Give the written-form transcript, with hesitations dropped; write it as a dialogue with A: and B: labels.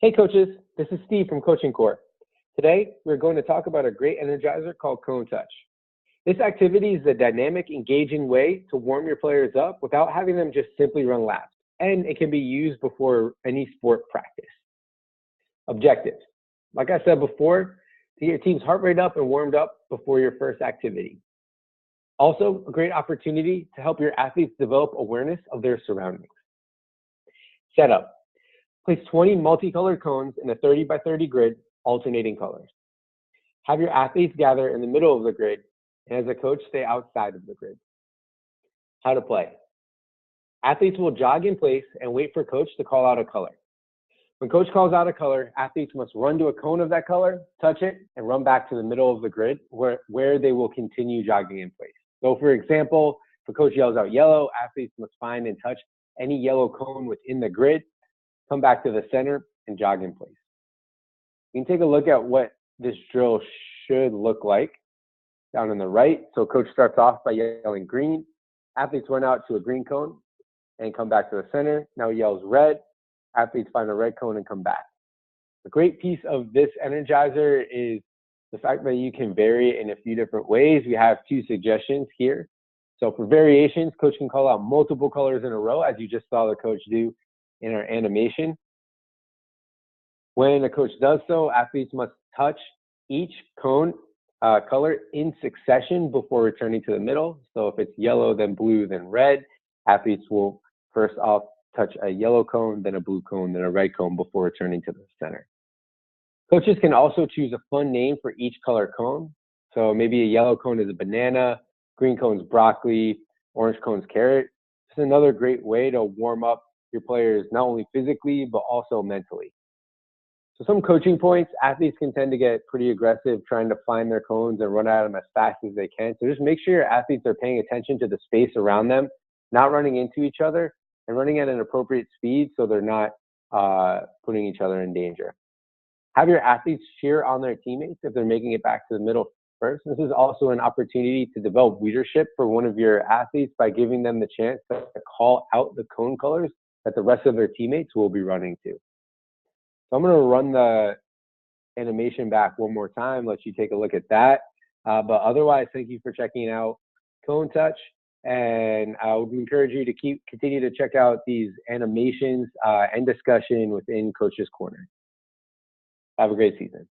A: Hey coaches, this is Steve from Coaching Core. Today, we're going to talk about a great energizer called Cone Touch. This activity is a dynamic, engaging way to warm your players up without having them just simply run laps, and it can be used before any sport practice. Objectives. Like I said before, to get your team's heart rate up and warmed up before your first activity. Also, a great opportunity to help your athletes develop awareness of their surroundings. Setup. Place 20 multicolored cones in a 30 by 30 grid, alternating colors. Have your athletes gather in the middle of the grid, and as a coach, stay outside of the grid. How to play. Athletes will jog in place and wait for coach to call out a color. When coach calls out a color, athletes must run to a cone of that color, touch it, and run back to the middle of the grid where they will continue jogging in place. So for example, if a coach yells out yellow, athletes must find and touch any yellow cone within the grid, come back to the center, and jog in place. You can take a look at what this drill should look like down on the right. So coach starts off by yelling green. Athletes run out to a green cone and come back to the center. Now he yells red. Athletes find a red cone and come back. The great piece of this energizer is the fact that you can vary it in a few different ways. We have two suggestions here. So for variations, coach can call out multiple colors in a row, as you just saw the coach do in our animation. When a coach does so, athletes must touch each cone color in succession before returning to the middle. So if it's yellow, then blue, then red, athletes will first off touch a yellow cone, then a blue cone, then a red cone before returning to the center. Coaches can also choose a fun name for each color cone. So maybe a yellow cone is a banana, green cone is broccoli, orange cone is carrot. It's another great way to warm up your players, not only physically, but also mentally. So some coaching points, athletes can tend to get pretty aggressive trying to find their cones and run at them as fast as they can. So just make sure your athletes are paying attention to the space around them, not running into each other, and running at an appropriate speed so they're not putting each other in danger. Have your athletes cheer on their teammates if they're making it back to the middle first. This is also an opportunity to develop leadership for one of your athletes by giving them the chance to call out the cone colors that the rest of their teammates will be running to. So I'm going to run the animation back one more time, let you take a look at that. But otherwise, thank you for checking out Cone Touch. And I would encourage you to continue to check out these animations and discussion within Coach's Corner. Have a great season.